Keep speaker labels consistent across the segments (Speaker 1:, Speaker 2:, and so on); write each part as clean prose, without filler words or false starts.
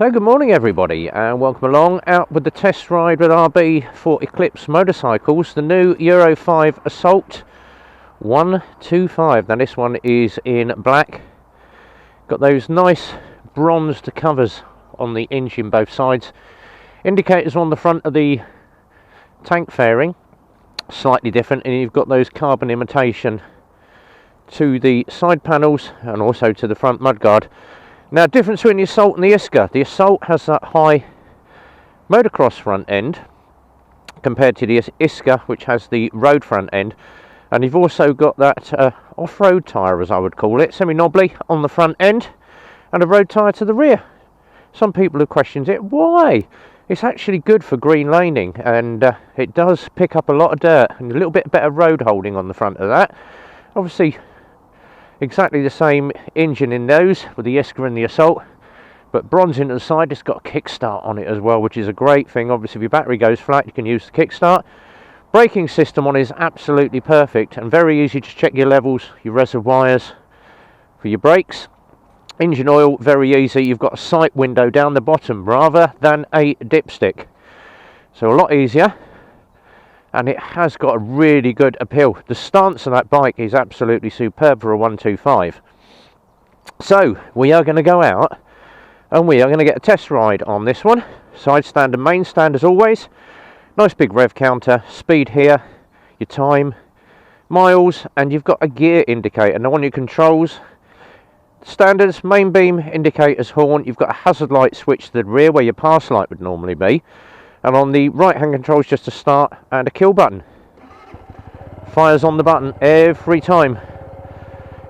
Speaker 1: So good morning everybody and welcome along out with the test ride with RB for Eclipse motorcycles, the new Euro 5 Assault 125. Now this one is in black, got those nice bronzed covers on the engine both sides, indicators on the front of the tank fairing, slightly different, and you've got those carbon imitation to the side panels and also to the front mudguard. Now, difference between the Assault and the Iska. The Assault has that high motocross front end compared to the Iska, which has the road front end. And you've also got that off-road tyre, as I would call it, semi-knobbly on the front end and a road tyre to the rear. Some people have questioned it. Why? It's actually good for green laning, and it does pick up a lot of dirt and a little bit better road holding on the front of that. Obviously, exactly the same engine in those with the Iska and the Assault, but bronzing to the side. It's got a kickstart on it as well, which is a great thing. Obviously, if your battery goes flat, you can use the kickstart. Braking system on is absolutely perfect and very easy to check your levels, your reservoirs for your brakes. Engine oil, very easy. You've got a sight window down the bottom rather than a dipstick, so a lot easier. And it has got a really good appeal. The stance of that bike is absolutely superb for a 125. So we are going to go out and we are going to get a test ride on this one. Side stand and main stand as always. Nice big rev counter, speed here, your time, miles, and you've got a gear indicator. Now on your controls, standards, main beam, indicators, horn. You've got a hazard light switch to the rear where your pass light would normally be. And on the right hand controls, just a start and a kill button. Fires on the button every time.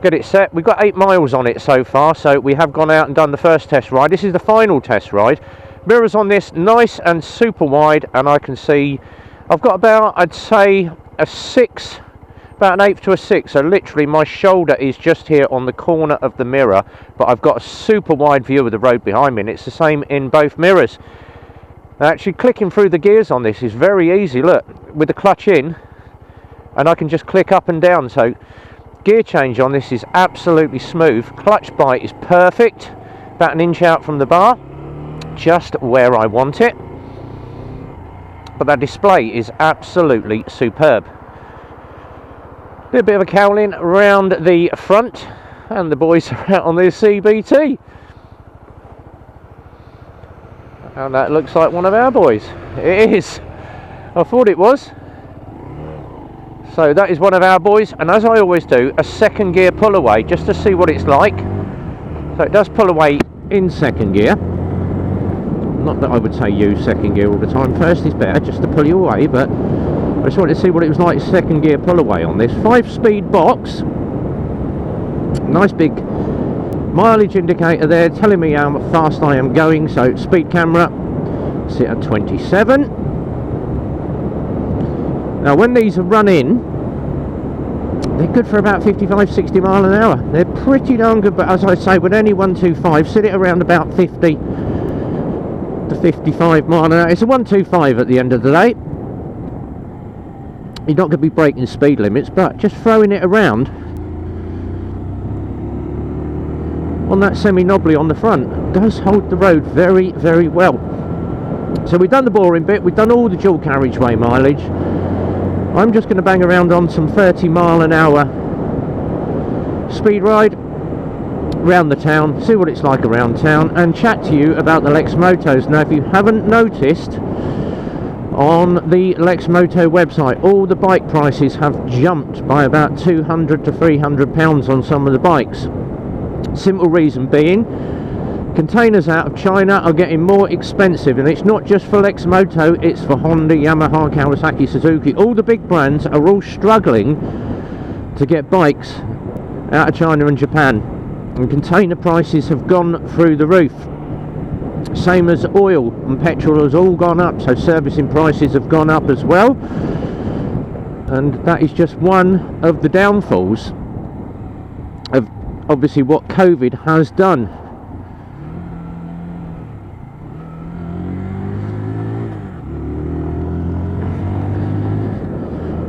Speaker 1: Get it set. We've got 8 miles on it so far, so we have gone out and done the first test ride. This is the final test ride. Mirrors on this, nice and super wide, and I can see I've got about, I'd say, a 6, about an 8 to a 6. So literally my shoulder is just here on the corner of the mirror, but I've got a super wide view of the road behind me, and it's the same in both mirrors. Actually clicking through the gears on this is very easy. Look, with the clutch in, and I can just click up and down. So gear change on this is absolutely smooth. Clutch bite is perfect, about an inch out from the bar, just where I want it. But that display is absolutely superb. A bit of a cowling around the front, and the boys are out on their CBT. And that looks like one of our boys. It is. I thought it was. So that is one of our boys, and as I always do, a second gear pull away just to see what it's like. So it does pull away in second gear. Not that I would say use second gear all the time. First is better, just to pull you away, but I just wanted to see what it was like second gear pull away on this 5-speed box. Nice big mileage indicator there telling me how fast I am going. So speed camera, sit at 27. Now when these are run in, they're good for about 55-60 mile an hour. They're pretty darn good, but as I say, with any 125, sit it around about 50 to 55 mile an hour. It's a 125 at the end of the day. You're not going to be breaking speed limits, but just throwing it around on that semi-knobbly on the front does hold the road very, very well. So we've done the boring bit, we've done all the dual carriageway mileage. I'm just going to bang around on some 30 mile an hour speed ride around the town, see what it's like around town, and chat to you about the Lexmotos. Now if you haven't noticed, on the Lexmoto website all the bike prices have jumped by about £200 to £300 on some of the bikes. Simple reason being, containers out of China are getting more expensive, and it's not just for Lexmoto, it's for Honda, Yamaha, Kawasaki, Suzuki. All the big brands are all struggling to get bikes out of China and Japan, and container prices have gone through the roof. Same as oil and petrol has all gone up, so servicing prices have gone up as well, and that is just one of the downfalls of obviously what COVID has done.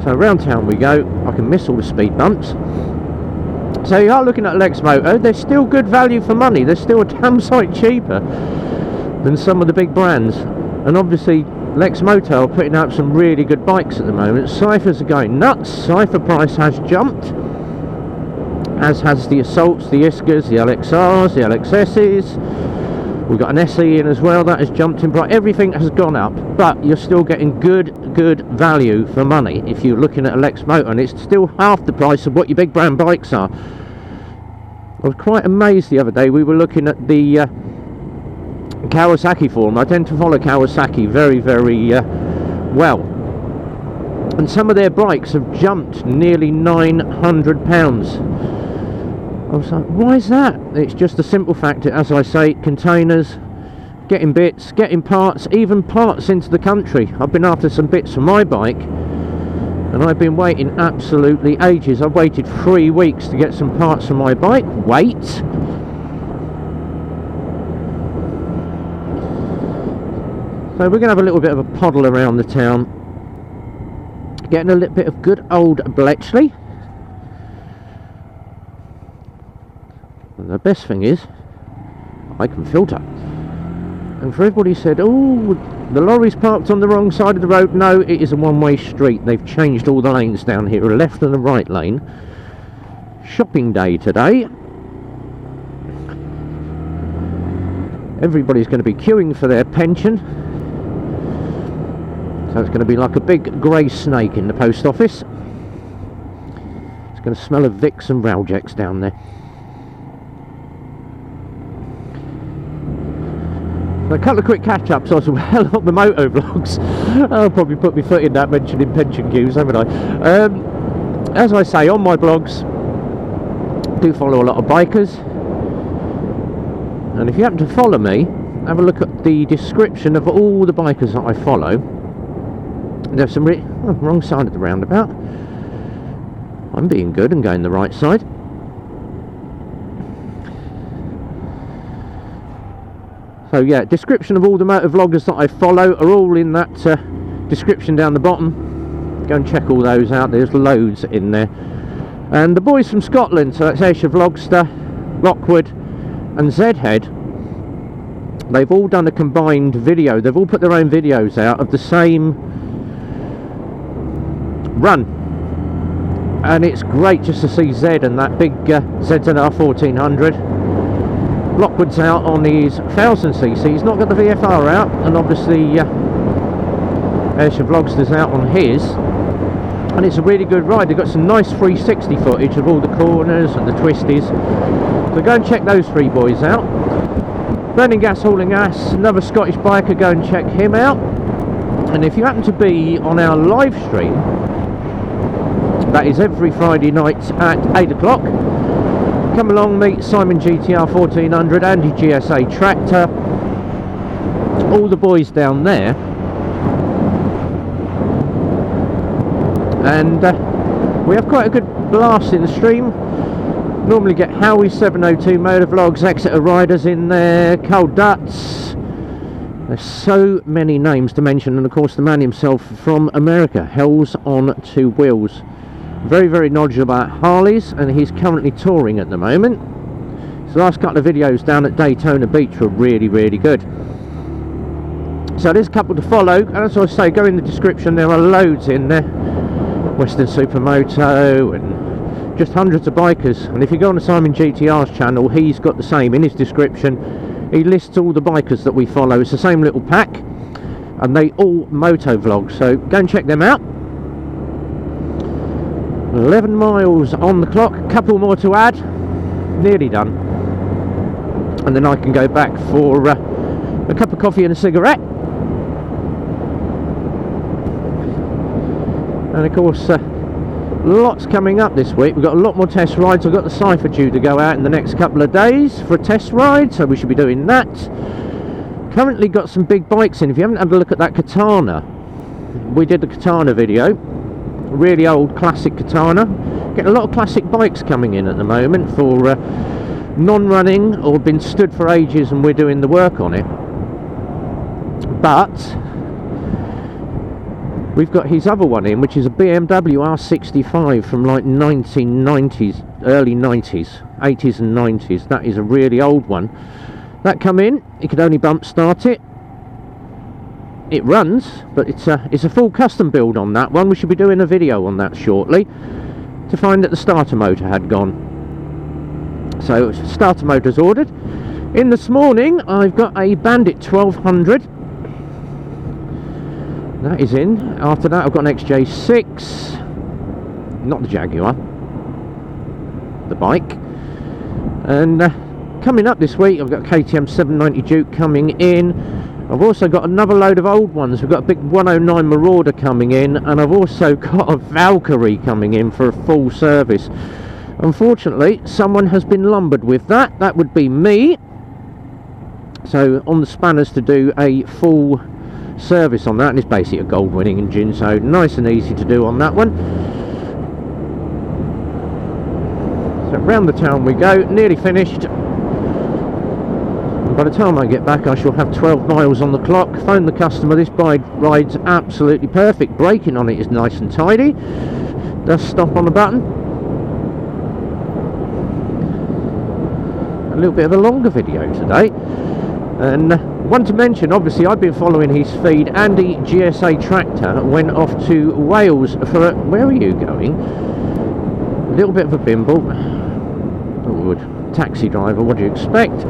Speaker 1: So around town we go. I can miss all the speed bumps. So you are looking at Lexmoto. They're still good value for money. They're still a damn sight cheaper than some of the big brands. And obviously Lexmoto are putting out some really good bikes at the moment. Cyphers are going nuts. Cypher price has jumped, as has the Assaults, the Iskas, the LXRs, the LXSs. We've got an SE in as well, that has jumped in price. Everything has gone up, but you're still getting good value for money if you're looking at a Lexmoto, and it's still half the price of what your big brand bikes are. I was quite amazed the other day. We were looking at the Kawasaki forum. I tend to follow Kawasaki very well, and some of their bikes have jumped nearly £900. I was like, why is that? It's just a simple fact, as I say, containers, getting bits, getting parts, even parts into the country. I've been after some bits for my bike, and I've been waiting absolutely ages. I've waited 3 weeks to get some parts for my bike. Wait. So we're going to have a little bit of a poddle around the town, getting a little bit of good old Bletchley. And the best thing is, I can filter. And for everybody who said, oh, the lorry's parked on the wrong side of the road, no, it is a one-way street. They've changed all the lanes down here, a left and a right lane. Shopping day today. Everybody's going to be queuing for their pension. So it's going to be like a big grey snake in the post office. It's going to smell of Vicks and Ralgex down there. A couple of quick catch-ups as well on the Motovlogs. I'll probably put my foot in that mentioning pension queues, haven't I? As I say, on my blogs, I do follow a lot of bikers. And if you happen to follow me, have a look at the description of all the bikers that I follow. There's some wrong side of the roundabout. I'm being good and going the right side. So yeah, description of all the motovloggers that I follow are all in that description down the bottom. Go and check all those out. There's loads in there. And the boys from Scotland, so that's Aisha Vlogster, Lockwood and Zhead, they've all done a combined video. They've all put their own videos out of the same run, and it's great just to see Zed and that big ZZR 1400. Lockwood's out on his 1000cc. He's not got the VFR out, and obviously Aisha Vlogster's out on his, and it's a really good ride. They've got some nice 360 footage of all the corners and the twisties, so go and check those three boys out. Burning Gas Hauling Ass, another Scottish biker, go and check him out. And if you happen to be on our live stream, that is every Friday night at 8 o'clock, come along, meet Simon GTR 1400, Andy GSA Tractor, all the boys down there. And we have quite a good blast in the stream. Normally get Howie 702 Motovlogs, Exeter Riders in there, Cold Duts. There's so many names to mention, and of course the man himself from America, Hells on Two Wheels. Very knowledgeable about Harleys, and he's currently touring at the moment. His last couple of videos down at Daytona Beach were really good. So there's a couple to follow, and as I say, go in the description, there are loads in there. Western Supermoto and just hundreds of bikers. And if you go on to Simon GTR's channel, he's got the same in his description. He lists all the bikers that we follow. It's the same little pack, and they all motovlog, so go and check them out. 11 miles on the clock, couple more to add, nearly done, and then I can go back for a cup of coffee and a cigarette. And of course lots coming up this week. We've got a lot more test rides. I've got the Cypher due to go out in the next couple of days for a test ride, so we should be doing that. Currently got some big bikes in. If you haven't had a look at that Katana, we did the Katana video, really old classic Katana. Getting a lot of classic bikes coming in at the moment for non-running or been stood for ages, and we're doing the work on it. But we've got his other one in, which is a BMW R65 from like 1990s, early 90s, 80s and 90s. That is a really old one. That come in, you could only bump start it. It runs, but it's a full custom build on that one. We should be doing a video on that shortly to find that the starter motor had gone. So starter motor's ordered. In this morning I've got a Bandit 1200. That is in. After that I've got an XJ6, not the Jaguar, the bike. And coming up this week I've got KTM 790 Duke coming in. I've also got another load of old ones. We've got a big 109 Marauder coming in, and I've also got a Valkyrie coming in for a full service. Unfortunately, someone has been lumbered with that. That would be me. So on the spanners to do a full service on that, and it's basically a gold winning engine, so nice and easy to do on that one. So round the town we go, nearly finished. And by the time I get back I shall have 12 miles on the clock. Phone the customer. This bike rides absolutely perfect. Braking on it is nice and tidy. Does stop on the button. A little bit of a longer video today. And one to mention, obviously I've been following his feed. Andy GSA Tractor went off to Wales for where are you going? A little bit of a bimble. Oh, taxi driver, what do you expect?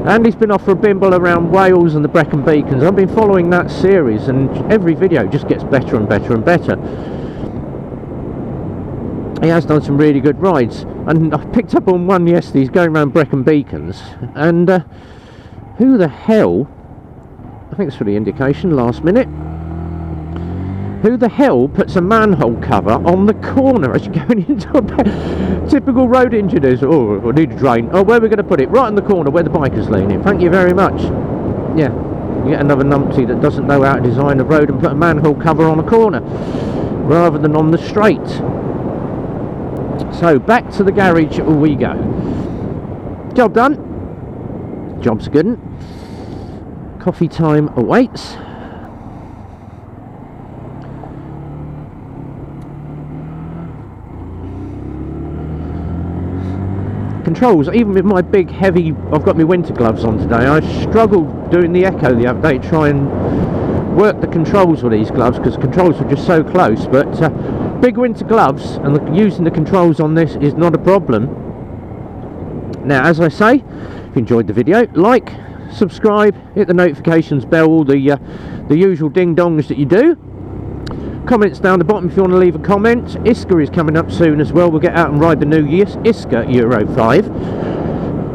Speaker 1: Andy's been off for a bimble around Wales and the Brecon Beacons. I've been following that series, and every video just gets better and better and better. He has done some really good rides, and I picked up on one yesterday. He's going around Brecon Beacons, and who the hell, I think it's for the indication last minute, who the hell puts a manhole cover on the corner as you're going into a typical road engineers? Oh, I need a drain. Oh, where are we going to put it? Right in the corner where the biker's leaning. Thank you very much. Yeah, you get another numpty that doesn't know how to design a road and put a manhole cover on a corner rather than on the straight. So back to the garage we go. Job done. Job's good. Coffee time awaits. Controls, even with my big heavy, I've got my winter gloves on today. I struggled doing the echo the other day to try and work the controls with these gloves because the controls were just so close, but big winter gloves and using the controls on this is not a problem. Now, as I say, if you enjoyed the video, like, subscribe, hit the notifications bell, all the usual ding dongs that you do. Comments down the bottom if you want to leave a comment. Iska is coming up soon as well. We'll get out and ride the new Iska Euro 5.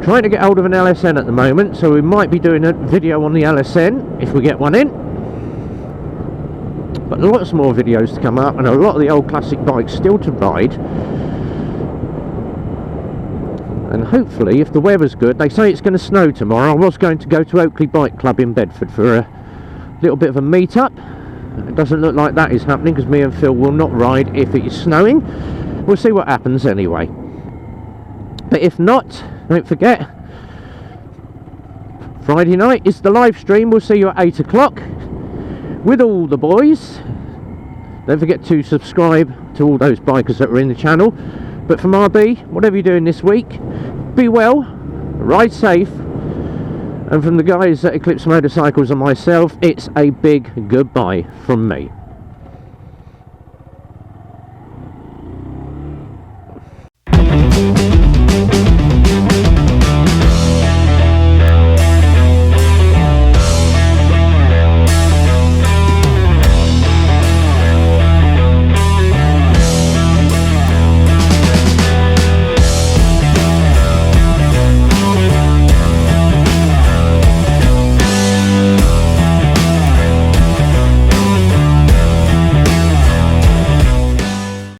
Speaker 1: Trying to get hold of an LSN at the moment, so we might be doing a video on the LSN if we get one in. But lots more videos to come up, and a lot of the old classic bikes still to ride. And hopefully, if the weather's good, they say it's going to snow tomorrow. I was going to go to Oakley Bike Club in Bedford for a little bit of a meet-up. It doesn't look like that is happening because me and Phil will not ride if it is snowing. We'll see what happens anyway. But if not, don't forget, Friday night is the live stream. We'll see you at 8 o'clock with all the boys. Don't forget to subscribe to all those bikers that are in the channel. But from RB, whatever you're doing this week, be well, ride safe. And from the guys at Eclipse Motorcycles and myself, it's a big goodbye from me.